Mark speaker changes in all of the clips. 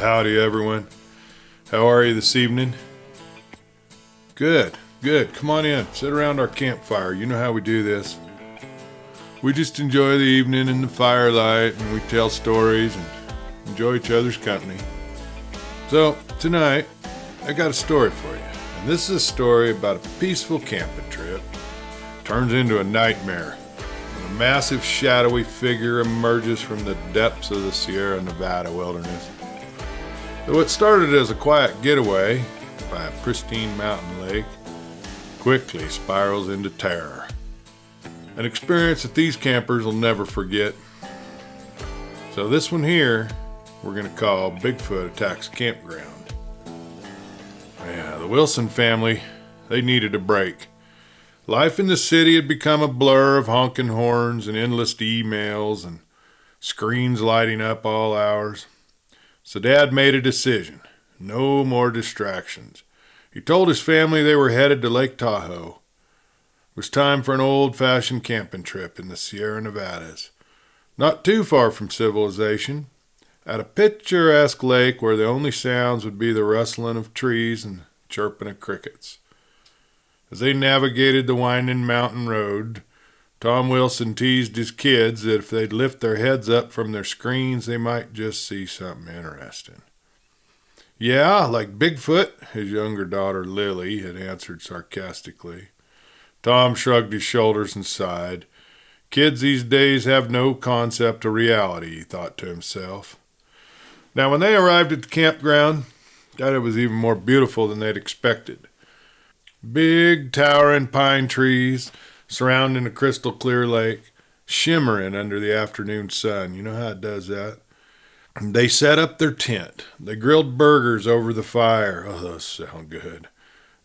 Speaker 1: howdy everyone. How are you this evening? Good. Come on in. Sit around our campfire. You know how we do this. We just enjoy the evening in the firelight and we tell stories and enjoy each other's company. So, tonight, I got a story for you. And this is a story about a peaceful camping trip turns into a nightmare. A massive shadowy figure emerges from the depths of the Sierra Nevada wilderness. Though it started as a quiet getaway by a pristine mountain lake, quickly spirals into terror. An experience that these campers will never forget. So this one here, we're going to call Bigfoot Attacks Campground. Yeah, the Wilson family, they needed a break. Life in the city had become a blur of honking horns and endless emails and screens lighting up all hours. So Dad made a decision. No more distractions. He told his family they were headed to Lake Tahoe. It was time for an old-fashioned camping trip in the Sierra Nevadas. Not too far from civilization, at a picturesque lake where the only sounds would be the rustling of trees and chirping of crickets. As they navigated the winding mountain road, Tom Wilson teased his kids that if they'd lift their heads up from their screens, they might just see something interesting. Yeah, like Bigfoot, his younger daughter Lily had answered sarcastically. Tom shrugged his shoulders and sighed. Kids these days have no concept of reality, he thought to himself. Now, when they arrived at the campground, it was even more beautiful than they'd expected. Big, towering pine trees surrounding a crystal clear lake, shimmering under the afternoon sun. You know how it does that. They set up their tent. They grilled burgers over the fire. Oh, those sound good.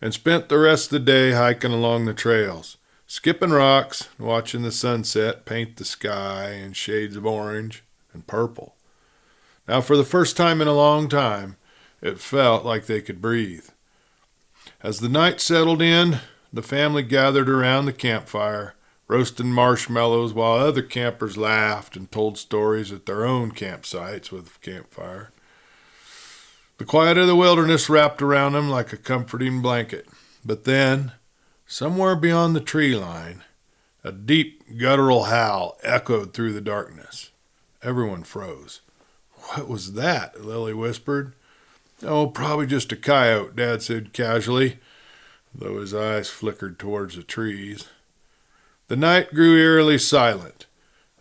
Speaker 1: And spent the rest of the day hiking along the trails, skipping rocks, watching the sunset paint the sky in shades of orange and purple. Now, for the first time in a long time, it felt like they could breathe. As the night settled in, the family gathered around the campfire, roasting marshmallows while other campers laughed and told stories at their own campsites with a campfire. The quiet of the wilderness wrapped around them like a comforting blanket. But then, somewhere beyond the tree line, a deep guttural howl echoed through the darkness. Everyone froze. "What was that?" Lily whispered. "Oh, probably just a coyote," Dad said casually, though his eyes flickered towards the trees. The night grew eerily silent.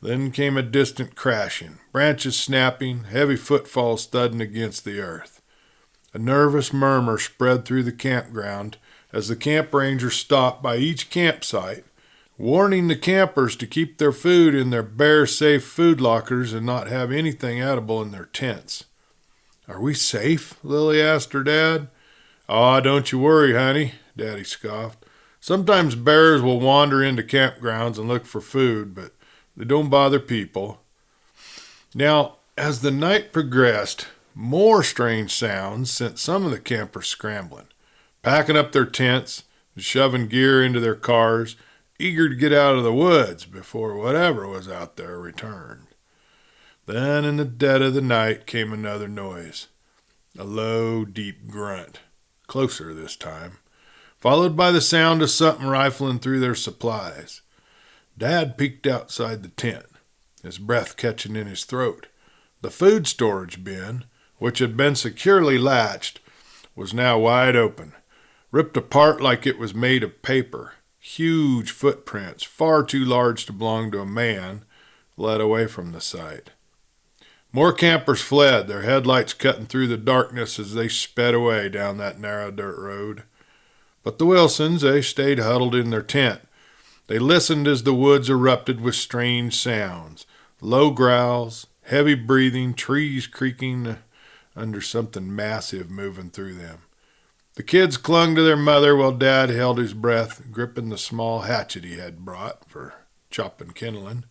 Speaker 1: Then came a distant crashing, branches snapping, heavy footfalls thudding against the earth. A nervous murmur spread through the campground as the camp ranger stopped by each campsite, warning the campers to keep their food in their bear-safe food lockers and not have anything edible in their tents. "Are we safe?" Lily asked her dad. "Aw, don't you worry, honey," Daddy scoffed. "Sometimes bears will wander into campgrounds and look for food, but they don't bother people." Now, as the night progressed, more strange sounds sent some of the campers scrambling, packing up their tents and shoving gear into their cars, eager to get out of the woods before whatever was out there returned. Then in the dead of the night came another noise, a low, deep grunt, closer this time, followed by the sound of something rifling through their supplies. Dad peeked outside the tent, his breath catching in his throat. The food storage bin, which had been securely latched, was now wide open, ripped apart like it was made of paper. Huge footprints, far too large to belong to a man, led away from the site. More campers fled, their headlights cutting through the darkness as they sped away down that narrow dirt road. But the Wilsons, they stayed huddled in their tent. They listened as the woods erupted with strange sounds, low growls, heavy breathing, trees creaking under something massive moving through them. The kids clung to their mother while Dad held his breath, gripping the small hatchet he had brought for chopping kindling.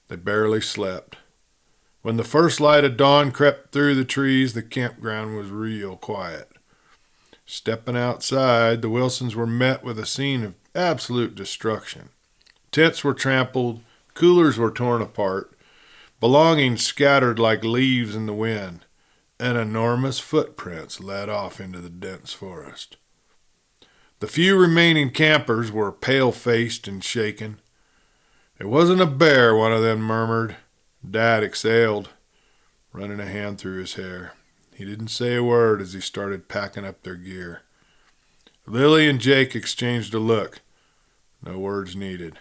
Speaker 1: They barely slept. When the first light of dawn crept through the trees, the campground was real quiet. Stepping outside, the Wilsons were met with a scene of absolute destruction. Tents were trampled, coolers were torn apart, belongings scattered like leaves in the wind. and enormous footprints led off into the dense forest. The few remaining campers were pale-faced and shaken. "It wasn't a bear," one of them murmured. Dad exhaled, running a hand through his hair. He didn't say a word as he started packing up their gear. Lily and Jake exchanged a look. No words needed.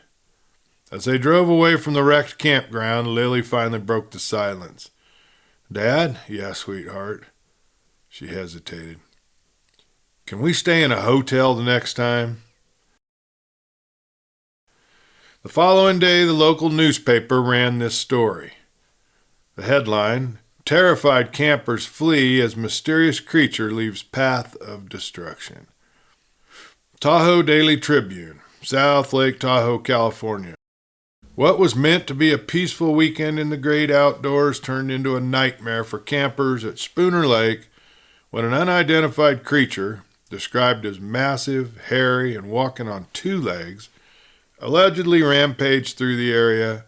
Speaker 1: As they drove away from the wrecked campground, Lily finally broke the silence. "Dad?" "Yeah, sweetheart." She hesitated. "Can we stay in a hotel the next time?" The following day, the local newspaper ran this story. The headline, "Terrified Campers Flee as Mysterious Creature Leaves Path of Destruction." Tahoe Daily Tribune, South Lake Tahoe, California. What was meant to be a peaceful weekend in the great outdoors turned into a nightmare for campers at Spooner Lake when an unidentified creature, described as massive, hairy, and walking on two legs, allegedly rampaged through the area,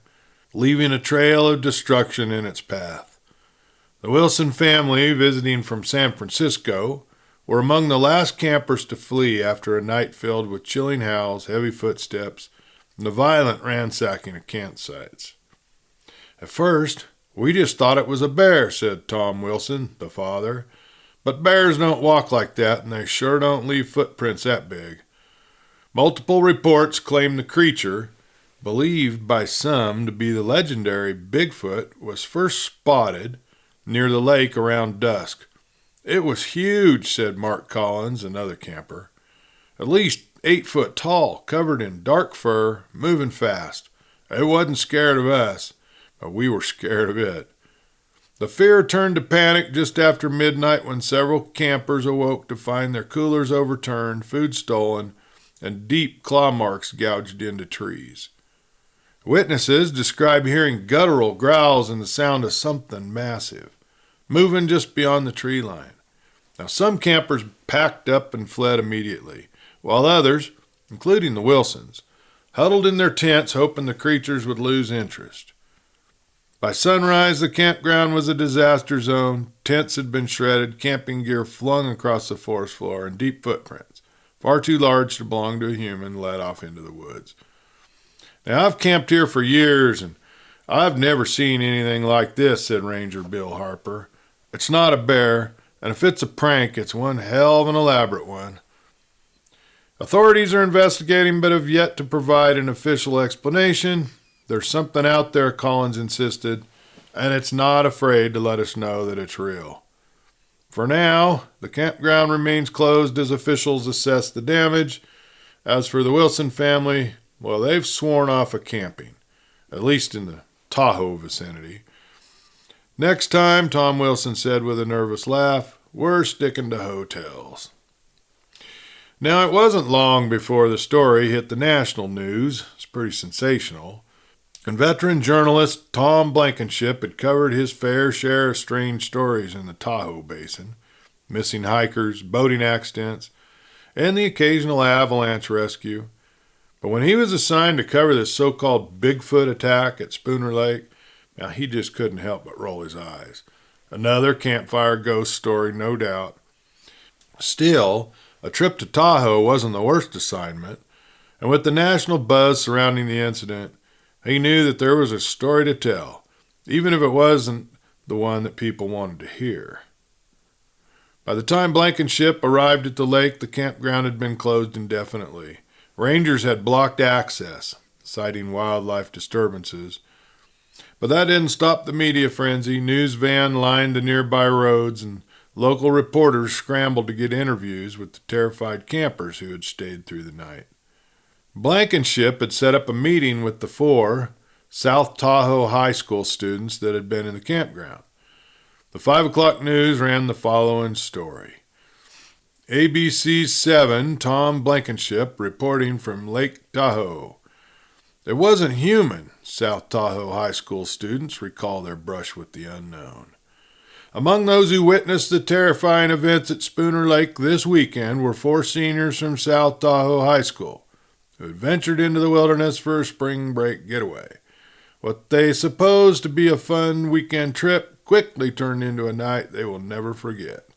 Speaker 1: leaving a trail of destruction in its path. The Wilson family, visiting from San Francisco, were among the last campers to flee after a night filled with chilling howls, heavy footsteps, and the violent ransacking of campsites. "At first, we just thought it was a bear," said Tom Wilson, the father. "But bears don't walk like that, and they sure don't leave footprints that big." Multiple reports claim the creature, believed by some to be the legendary Bigfoot, was first spotted near the lake around dusk. "It was huge," said Mark Collins, another camper. "At least 8 foot tall, covered in dark fur, moving fast. It wasn't scared of us, but we were scared of it." The fear turned to panic just after midnight when several campers awoke to find their coolers overturned, food stolen, and deep claw marks gouged into trees. Witnesses describe hearing guttural growls and the sound of something massive, moving just beyond the tree line. Now, some campers packed up and fled immediately, while others, including the Wilsons, huddled in their tents hoping the creatures would lose interest. By sunrise, the campground was a disaster zone. Tents had been shredded, camping gear flung across the forest floor, and deep footprints, far too large to belong to a human, led off into the woods. "Now, I've camped here for years, and I've never seen anything like this," said Ranger Bill Harper. "It's not a bear, and if it's a prank, it's one hell of an elaborate one." Authorities are investigating but have yet to provide an official explanation. "There's something out there," Collins insisted, "and it's not afraid to let us know that it's real." For now, the campground remains closed as officials assess the damage. As for the Wilson family, well, they've sworn off of camping, at least in the Tahoe vicinity. "Next time," Tom Wilson said with a nervous laugh, "we're sticking to hotels." Now, it wasn't long before the story hit the national news. It's pretty sensational. And veteran journalist Tom Blankenship had covered his fair share of strange stories in the Tahoe Basin, missing hikers, boating accidents, and the occasional avalanche rescue. But when he was assigned to cover this so-called Bigfoot attack at Spooner Lake, now he just couldn't help but roll his eyes. Another campfire ghost story, no doubt. Still, a trip to Tahoe wasn't the worst assignment, and with the national buzz surrounding the incident, he knew that there was a story to tell, even if it wasn't the one that people wanted to hear. By the time Blankenship arrived at the lake, the campground had been closed indefinitely. Rangers had blocked access, citing wildlife disturbances. But that didn't stop the media frenzy. News van lined the nearby roads, and local reporters scrambled to get interviews with the terrified campers who had stayed through the night. Blankenship had set up a meeting with the 4 South Tahoe High School students that had been in the campground. The 5 o'clock news ran the following story. ABC's 7, Tom Blankenship, reporting from Lake Tahoe. It wasn't human, South Tahoe High School students recall their brush with the unknown. Among those who witnessed the terrifying events at Spooner Lake this weekend were 4 seniors from South Tahoe High School who had ventured into the wilderness for a spring break getaway. What they supposed to be a fun weekend trip quickly turned into a night they will never forget.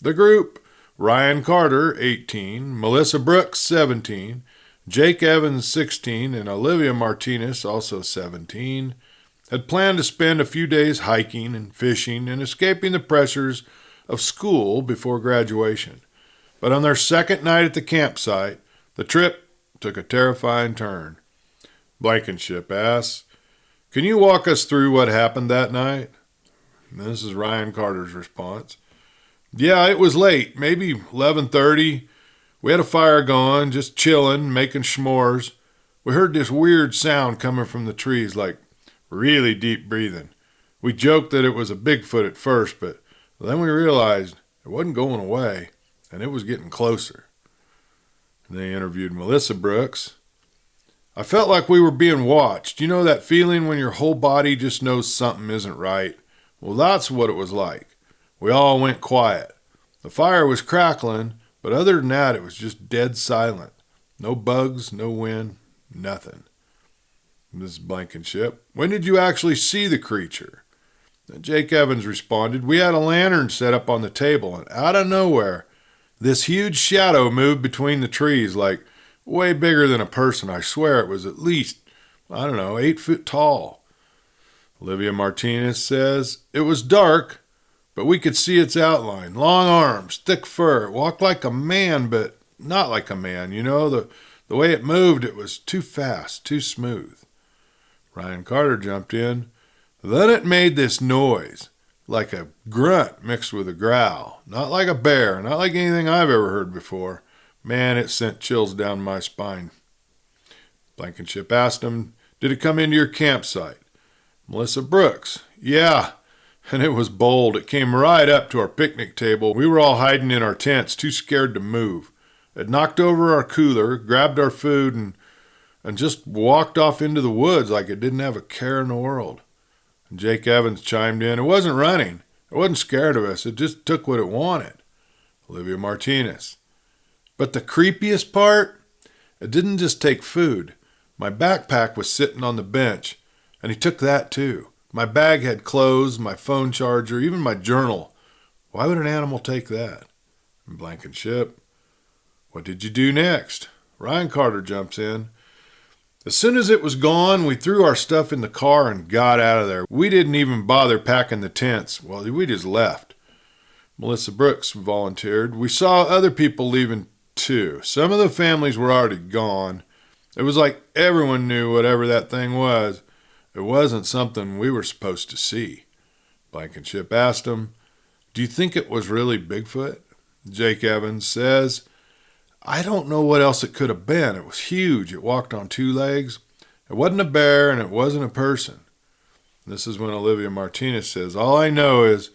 Speaker 1: The group, Ryan Carter, 18, Melissa Brooks, 17, Jake Evans, 16, and Olivia Martinez, also 17, had planned to spend a few days hiking and fishing and escaping the pressures of school before graduation. But on their second night at the campsite, the trip took a terrifying turn. Blankenship asks, "Can you walk us through what happened that night?" And this is Ryan Carter's response. "Yeah, it was late, maybe 11:30. We had a fire going, just chilling, making s'mores. We heard this weird sound coming from the trees, like really deep breathing. We joked that it was a Bigfoot at first, but then we realized it wasn't going away, and it was getting closer." And they interviewed Melissa Brooks. "I felt like we were being watched. You know that feeling when your whole body just knows something isn't right? Well, that's what it was like. We all went quiet. The fire was crackling, but other than that, it was just dead silent. No bugs, no wind, nothing." Mrs. Blankenship, "When did you actually see the creature?" And Jake Evans responded, "We had a lantern set up on the table, and out of nowhere, this huge shadow moved between the trees, like way bigger than a person. I swear it was at least, 8 feet tall." Olivia Martinez says, "It was dark, but we could see its outline. Long arms, thick fur. It walked like a man, but not like a man. The way it moved, it was too fast, too smooth." Ryan Carter jumped in. "Then it made this noise, like a grunt mixed with a growl. Not like a bear, not like anything I've ever heard before. Man, it sent chills down my spine." Blankenship asked him, "Did it come into your campsite?" Melissa Brooks, "Yeah, and it was bold. It came right up to our picnic table. We were all hiding in our tents, too scared to move. It knocked over our cooler, grabbed our food, and just walked off into the woods like it didn't have a care in the world." And Jake Evans chimed in, "It wasn't running. It wasn't scared of us. It just took what it wanted." Olivia Martinez, "But the creepiest part? It didn't just take food. My backpack was sitting on the bench, and he took that too. My bag had clothes, my phone charger, even my journal. Why would an animal take that?" And Blankenship, "What did you do next?" Ryan Carter jumps in. "As soon as it was gone, we threw our stuff in the car and got out of there. We didn't even bother packing the tents. Well, we just left." Melissa Brooks volunteered. "We saw other people leaving too. Some of the families were already gone. It was like everyone knew whatever that thing was. It wasn't something we were supposed to see." Blankenship asked him, "Do you think it was really Bigfoot?" Jake Evans says, "I don't know what else it could have been. It was huge. It walked on two legs. It wasn't a bear, and it wasn't a person." This is when Olivia Martinez says, "All I know is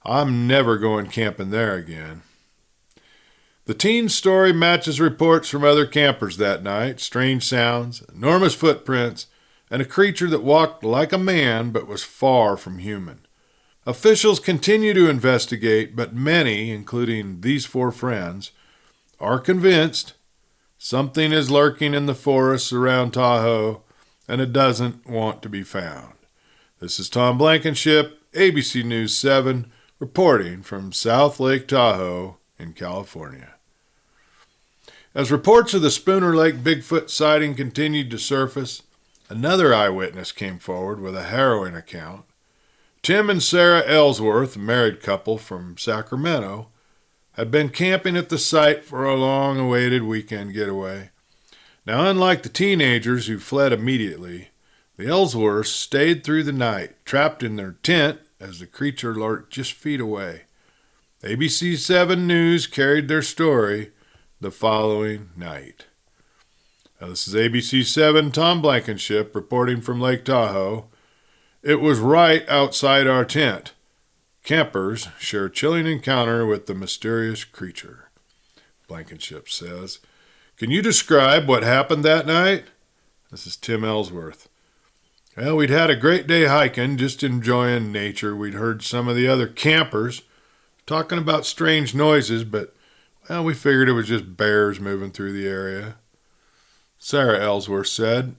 Speaker 1: I'm never going camping there again." The teen's story matches reports from other campers that night. Strange sounds, enormous footprints, and a creature that walked like a man but was far from human. Officials continue to investigate, but many, including these four friends, are convinced something is lurking in the forests around Tahoe, and it doesn't want to be found. This is Tom Blankenship, ABC News 7, reporting from South Lake Tahoe in California. As reports of the Spooner Lake Bigfoot sighting continued to surface, another eyewitness came forward with a harrowing account. Tim and Sarah Ellsworth, a married couple from Sacramento, had been camping at the site for a long-awaited weekend getaway. Now, unlike the teenagers who fled immediately, the Ellsworths stayed through the night, trapped in their tent as the creature lurked just feet away. ABC 7 News carried their story the following night. Now, this is ABC 7, Tom Blankenship, reporting from Lake Tahoe. "It was right outside our tent. Campers share a chilling encounter with the mysterious creature." Blankenship says, "Can you describe what happened that night?" This is Tim Ellsworth. "Well, we'd had a great day hiking, just enjoying nature. We'd heard some of the other campers talking about strange noises, but, we figured it was just bears moving through the area." Sarah Ellsworth said,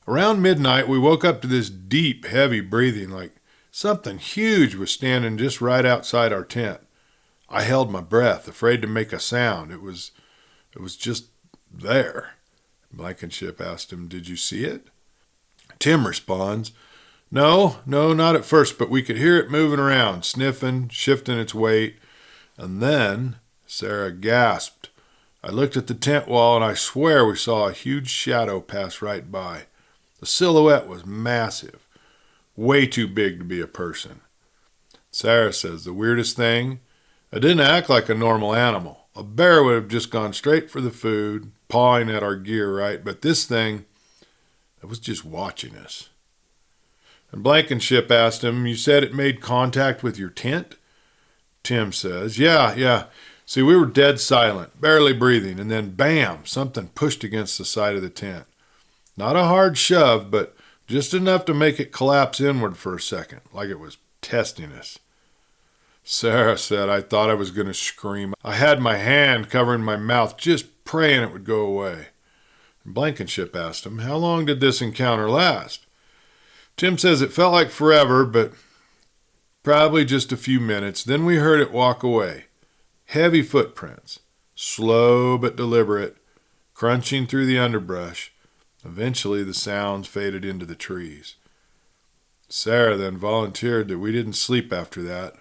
Speaker 1: "Around midnight, we woke up to this deep, heavy breathing, like Something huge was standing just right outside our tent. I held my breath, afraid to make a sound. It was just there. Blankenship asked him, "Did you see it?" Tim responds, No, not at first, but we could hear it moving around, sniffing, shifting its weight. And then Sarah gasped. I looked at the tent wall, and I swear we saw a huge shadow pass right by. The silhouette was massive, way too big to be a person. Sarah says the weirdest thing, it didn't act like a normal animal. A bear would have just gone straight for the food, pawing at our gear, right? But this thing, it was just watching us. And Blankenship asked him, "You said it made contact with your tent?" Tim says, Yeah. See, we were dead silent, barely breathing, and then bam, something pushed against the side of the tent. Not a hard shove, but just enough to make it collapse inward for a second, like it was testing us. Sarah said, I thought I was going to scream. I had my hand covering my mouth, just praying it would go away. And Blankenship asked him, how long did this encounter last? Tim says it felt like forever, but probably just a few minutes. Then we heard it walk away. Heavy footprints, slow but deliberate, crunching through the underbrush. Eventually the sounds faded into the trees. Sarah then volunteered that we didn't sleep after that.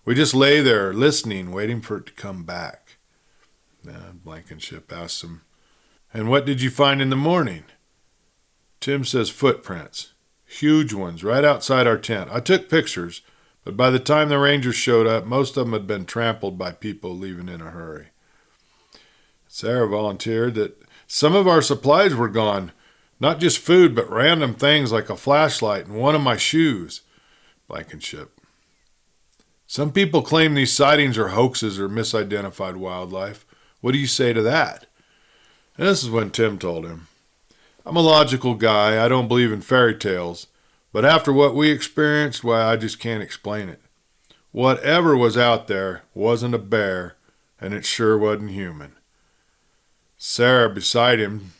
Speaker 1: We just lay there listening, waiting for it to come back. Blankenship asks him, and what did you find in the morning? Tim says footprints, huge ones, right outside our tent. I took pictures, but by the time the rangers showed up, most of them had been trampled by people leaving in a hurry. Sarah volunteered that some of our supplies were gone, not just food, but random things like a flashlight and one of my shoes. Blankenship. Some people claim these sightings are hoaxes or misidentified wildlife. What do you say to that? And this is when Tim told him, I'm a logical guy. I don't believe in fairy tales. But after what we experienced, why, I just can't explain it. Whatever was out there wasn't a bear, and it sure wasn't human. Sarah beside him,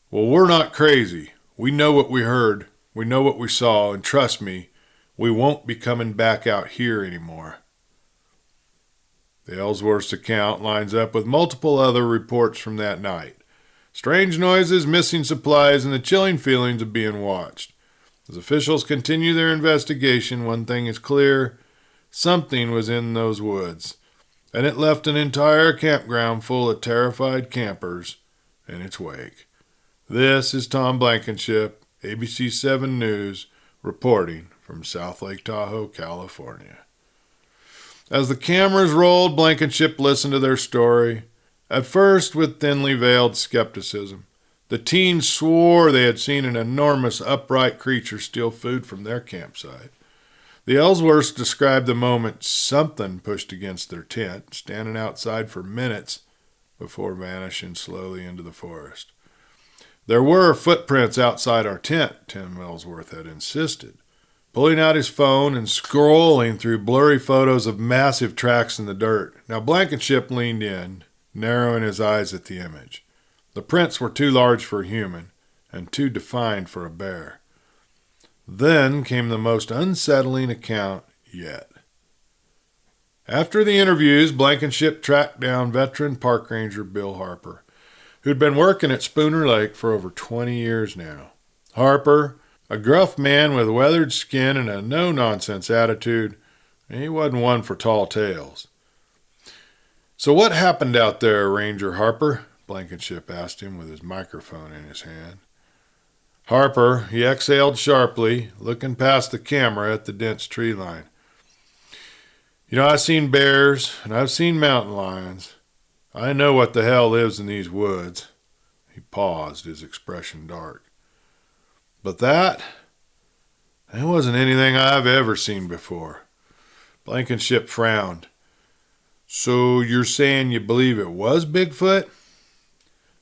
Speaker 1: well, we're not crazy. We know what we heard. We know what we saw, and trust me, we won't be coming back out here anymore. The Ellsworth's account lines up with multiple other reports from that night. Strange noises, missing supplies, and the chilling feelings of being watched. As officials continue their investigation, one thing is clear. Something was in those woods, and it left an entire campground full of terrified campers in its wake. This is Tom Blankenship, ABC 7 News, reporting from South Lake Tahoe, California. As the cameras rolled, Blankenship listened to their story, at first with thinly veiled skepticism. The teens swore they had seen an enormous upright creature steal food from their campsite. The Ellsworths described the moment something pushed against their tent, standing outside for minutes before vanishing slowly into the forest. There were footprints outside our tent, Tim Ellsworth had insisted, pulling out his phone and scrolling through blurry photos of massive tracks in the dirt. Now Blankenship leaned in, narrowing his eyes at the image. The prints were too large for a human and too defined for a bear. Then came the most unsettling account yet. After the interviews, Blankenship tracked down veteran park ranger Bill Harper, who'd been working at Spooner Lake for over 20 years now. Harper, a gruff man with weathered skin and a no-nonsense attitude, he wasn't one for tall tales. So what happened out there, Ranger Harper? Blankenship asked him with his microphone in his hand. Harper, he exhaled sharply, looking past the camera at the dense tree line. I've seen bears, and I've seen mountain lions. I know what the hell lives in these woods. He paused, his expression dark. But that wasn't anything I've ever seen before. Blankenship frowned. So you're saying you believe it was Bigfoot?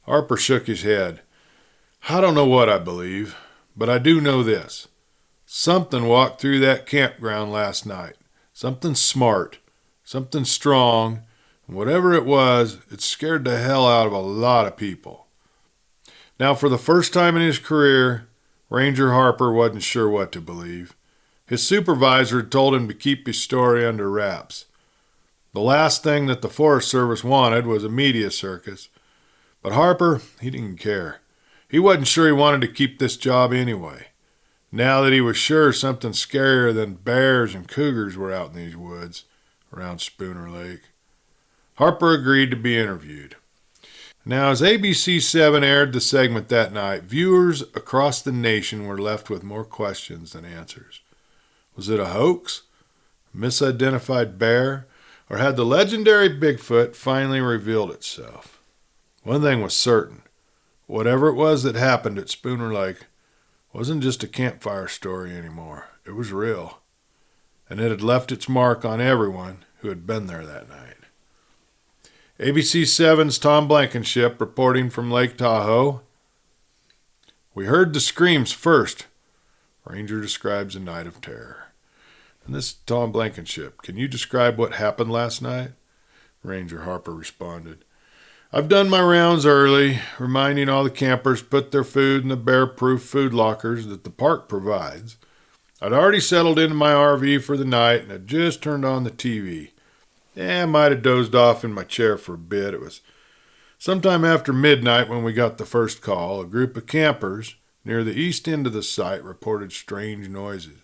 Speaker 1: Harper shook his head. I don't know what I believe, but I do know this. Something walked through that campground last night. Something smart, something strong, and whatever it was, it scared the hell out of a lot of people. Now, for the first time in his career, Ranger Harper wasn't sure what to believe. His supervisor had told him to keep his story under wraps. The last thing that the Forest Service wanted was a media circus. But Harper, he didn't care. He wasn't sure he wanted to keep this job anyway. Now that he was sure something scarier than bears and cougars were out in these woods around Spooner Lake. Harper agreed to be interviewed. Now, as ABC7 aired the segment that night, viewers across the nation were left with more questions than answers. Was it a hoax? A misidentified bear? Or had the legendary Bigfoot finally revealed itself? One thing was certain. Whatever it was that happened at Spooner Lake wasn't just a campfire story anymore. It was real. And it had left its mark on everyone who had been there that night. ABC7's Tom Blankenship reporting from Lake Tahoe. We heard the screams first. Ranger describes a night of terror. And this is Tom Blankenship. Can you describe what happened last night? Ranger Harper responded. I've done my rounds early, reminding all the campers put their food in the bear-proof food lockers that the park provides. I'd already settled into my RV for the night and had just turned on the TV. I might have dozed off in my chair for a bit. It was sometime after midnight when we got the first call. A group of campers near the east end of the site reported strange noises.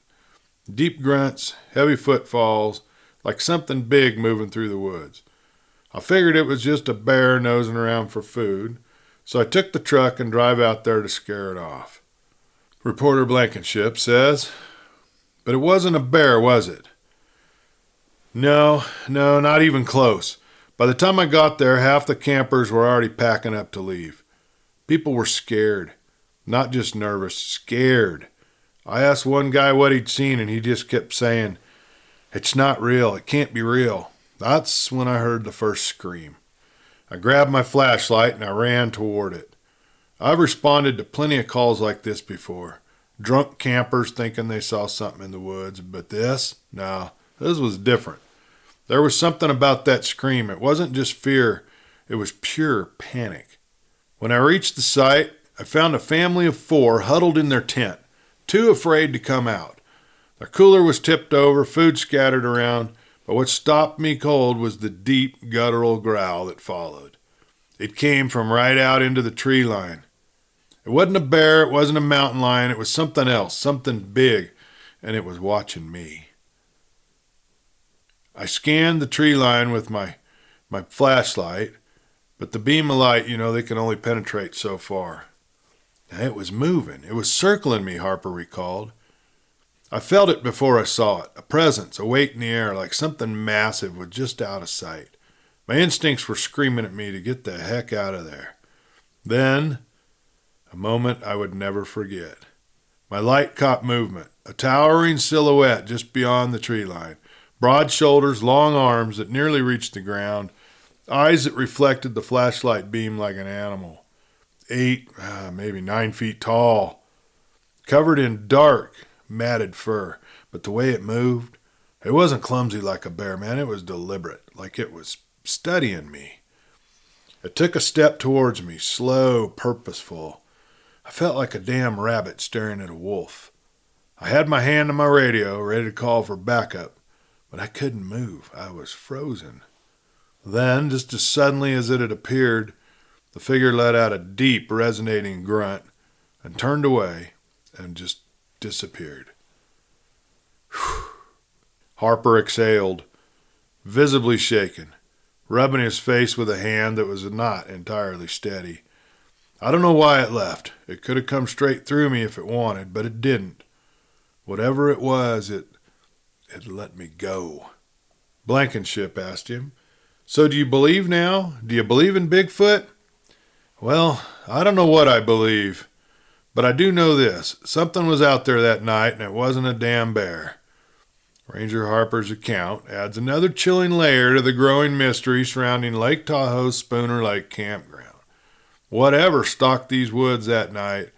Speaker 1: Deep grunts, heavy footfalls, like something big moving through the woods. I figured it was just a bear nosing around for food, so I took the truck and drive out there to scare it off. Reporter Blankenship says, but it wasn't a bear, was it? No, not even close. By the time I got there, half the campers were already packing up to leave. People were scared. Not just nervous, scared. I asked one guy what he'd seen, and he just kept saying, it's not real, it can't be real. That's when I heard the first scream. I grabbed my flashlight and I ran toward it. I've responded to plenty of calls like this before. Drunk campers thinking they saw something in the woods, but this was different. There was something about that scream. It wasn't just fear, it was pure panic. When I reached the site, I found a family of 4 huddled in their tent, too afraid to come out. Their cooler was tipped over, food scattered around, but what stopped me cold was the deep, guttural growl that followed. It came from right out into the tree line. It wasn't a bear, it wasn't a mountain lion, it was something else, something big, and it was watching me. I scanned the tree line with my flashlight, but the beam of light, they can only penetrate so far. Now, it was moving. It was circling me, Harper recalled. I felt it before I saw it, a presence, a weight in the air, like something massive was just out of sight. My instincts were screaming at me to get the heck out of there. Then, a moment I would never forget. My light caught movement, a towering silhouette just beyond the tree line. Broad shoulders, long arms that nearly reached the ground, eyes that reflected the flashlight beam like an animal. 8, maybe 9 feet tall, covered in dark, matted fur. But the way it moved, it wasn't clumsy like a bear, man. It was deliberate, like it was studying me. It took a step towards me, slow, purposeful. I felt like a damn rabbit staring at a wolf. I had my hand on my radio, ready to call for backup. But I couldn't move. I was frozen. Then, just as suddenly as it had appeared, the figure let out a deep, resonating grunt and turned away and just disappeared. Whew. Harper exhaled, visibly shaken, rubbing his face with a hand that was not entirely steady. I don't know why it left. It could have come straight through me if it wanted, but it didn't. Whatever it was, it let me go. Blankenship asked him, so do you believe now? Do you believe in Bigfoot? Well, I don't know what I believe, but I do know this. Something was out there that night, and it wasn't a damn bear. Ranger Harper's account adds another chilling layer to the growing mystery surrounding Lake Tahoe's Spooner Lake Campground. Whatever stalked these woods that night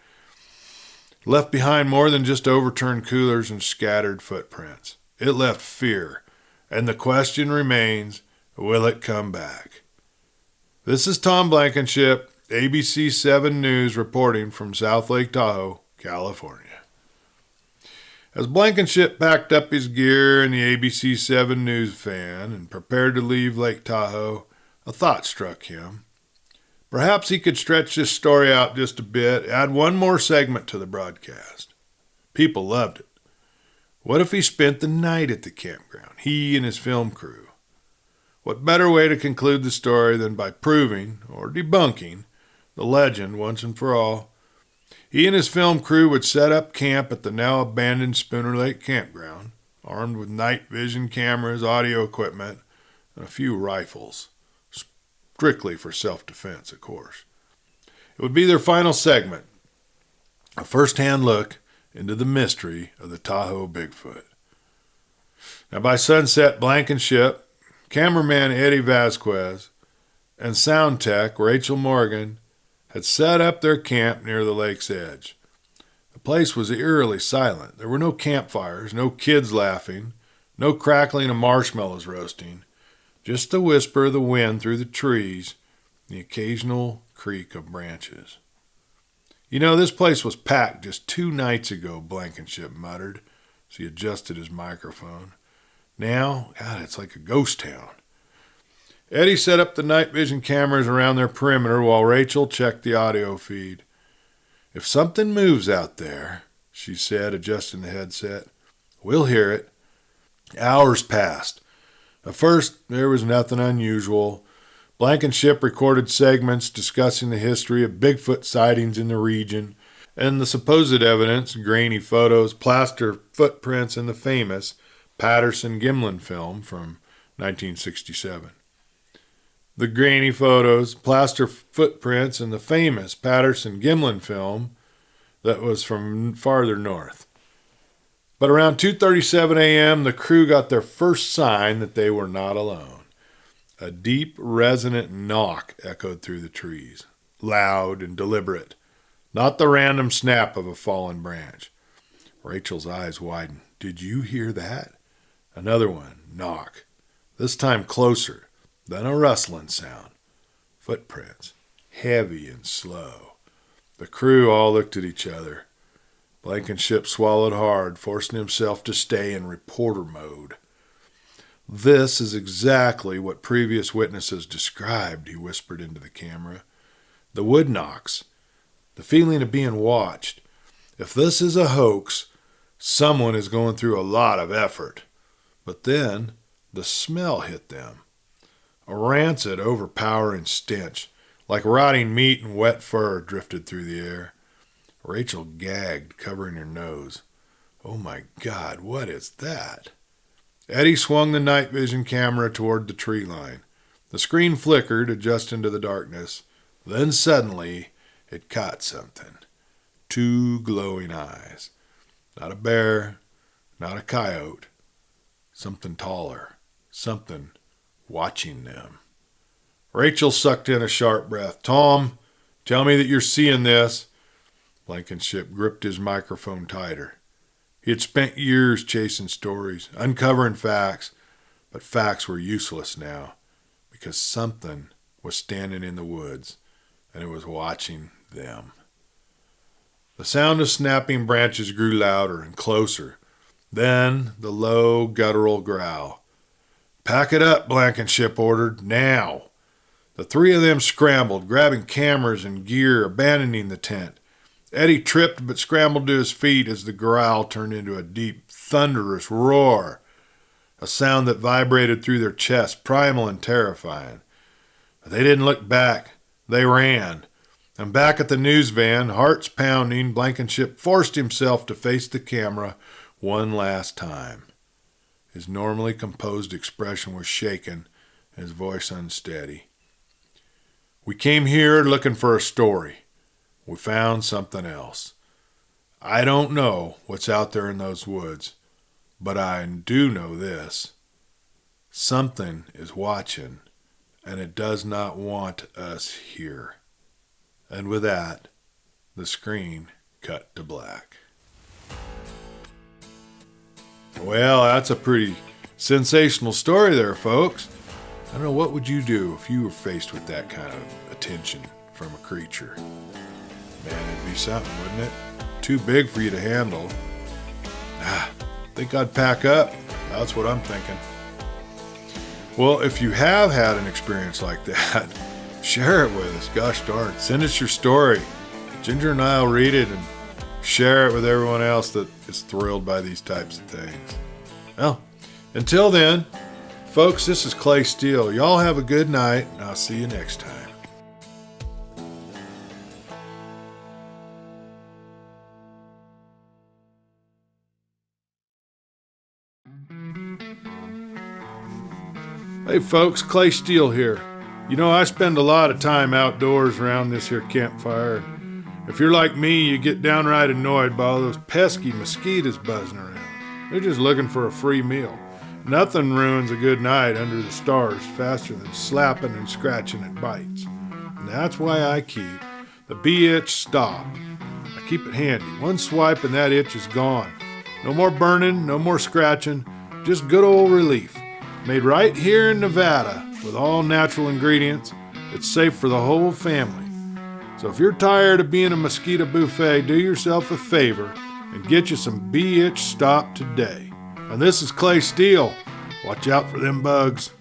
Speaker 1: left behind more than just overturned coolers and scattered footprints. It left fear, and the question remains, will it come back? This is Tom Blankenship, ABC 7 News reporting from South Lake Tahoe, California. As Blankenship packed up his gear in the ABC 7 news van and prepared to leave Lake Tahoe, a thought struck him. Perhaps he could stretch this story out just a bit, add one more segment to the broadcast. People loved it. What if he spent the night at the campground, he and his film crew? What better way to conclude the story than by proving, or debunking, the legend once and for all? He and his film crew would set up camp at the now abandoned Spooner Lake Campground, armed with night vision cameras, audio equipment, and a few rifles. Strictly for self-defense, of course. It would be their final segment, a first-hand look into the mystery of the Tahoe Bigfoot. Now, by sunset, Blankenship, cameraman Eddie Vasquez, and sound tech Rachel Morgan had set up their camp near the lake's edge. The place was eerily silent. There were no campfires, no kids laughing, no crackling of marshmallows roasting, just the whisper of the wind through the trees, and the occasional creak of branches. "You know, this place was packed just 2 nights ago," Blankenship muttered as he adjusted his microphone. "Now, God, it's like a ghost town." Eddie set up the night vision cameras around their perimeter while Rachel checked the audio feed. "If something moves out there," she said, adjusting the headset, "we'll hear it." Hours passed. At first, there was nothing unusual. Blankenship recorded segments discussing the history of Bigfoot sightings in the region and the supposed evidence, grainy photos, plaster footprints, and the famous Patterson-Gimlin film from 1967. The grainy photos, plaster footprints, and the famous Patterson-Gimlin film that was from farther north. But around 2:37 a.m., the crew got their first sign that they were not alone. A deep, resonant knock echoed through the trees, loud and deliberate, not the random snap of a fallen branch. Rachel's eyes widened. "Did you hear that?" Another one, knock, this time closer, then a rustling sound. Footprints, heavy and slow. The crew all looked at each other. Blankenship swallowed hard, forcing himself to stay in reporter mode. "This is exactly what previous witnesses described," he whispered into the camera. "The wood knocks, the feeling of being watched. If this is a hoax, someone is going through a lot of effort." But then the smell hit them. A rancid, overpowering stench, like rotting meat and wet fur, drifted through the air. Rachel gagged, covering her nose. "Oh my God, what is that?" Eddie swung the night vision camera toward the tree line. The screen flickered, adjusting to the darkness. Then suddenly, it caught something. 2 glowing eyes. Not a bear, not a coyote. Something taller. Something watching them. Rachel sucked in a sharp breath. "Tom, tell me that you're seeing this." Blankenship gripped his microphone tighter. He had spent years chasing stories, uncovering facts, but facts were useless now, because something was standing in the woods, and it was watching them. The sound of snapping branches grew louder and closer. Then the low, guttural growl. "Pack it up," Blankenship ordered. "Now." The 3 of them scrambled, grabbing cameras and gear, abandoning the tent. Eddie tripped but scrambled to his feet as the growl turned into a deep, thunderous roar, a sound that vibrated through their chests, primal and terrifying. But they didn't look back. They ran. And back at the news van, hearts pounding, Blankenship forced himself to face the camera one last time. His normally composed expression was shaken, and his voice unsteady. "We came here looking for a story. We found something else. I don't know what's out there in those woods, but I do know this. Something is watching, and it does not want us here." And with that, the screen cut to black. Well, that's a pretty sensational story there, folks. I don't know, what would you do if you were faced with that kind of attention from a creature? Man, it'd be something, wouldn't it? Too big for you to handle. Think I'd pack up? That's what I'm thinking. Well, if you have had an experience like that, share it with us. Gosh darn. Send us your story. Ginger and I will read it and share it with everyone else that is thrilled by these types of things. Well, until then, folks, this is Clay Steele. Y'all have a good night, and I'll see you next time. Hey folks, Clay Steele here. You know, I spend a lot of time outdoors around this here campfire. If you're like me, you get downright annoyed by all those pesky mosquitoes buzzing around. They're just looking for a free meal. Nothing ruins a good night under the stars faster than slapping and scratching at bites. And that's why I keep the Bee-Itch Stop. I keep it handy. One swipe and that itch is gone. No more burning, no more scratching, just good old relief. Made right here in Nevada with all natural ingredients. It's safe for the whole family. So if you're tired of being a mosquito buffet, do yourself a favor and get you some Bee-Itch Stop today. And this is Clay Steele. Watch out for them bugs.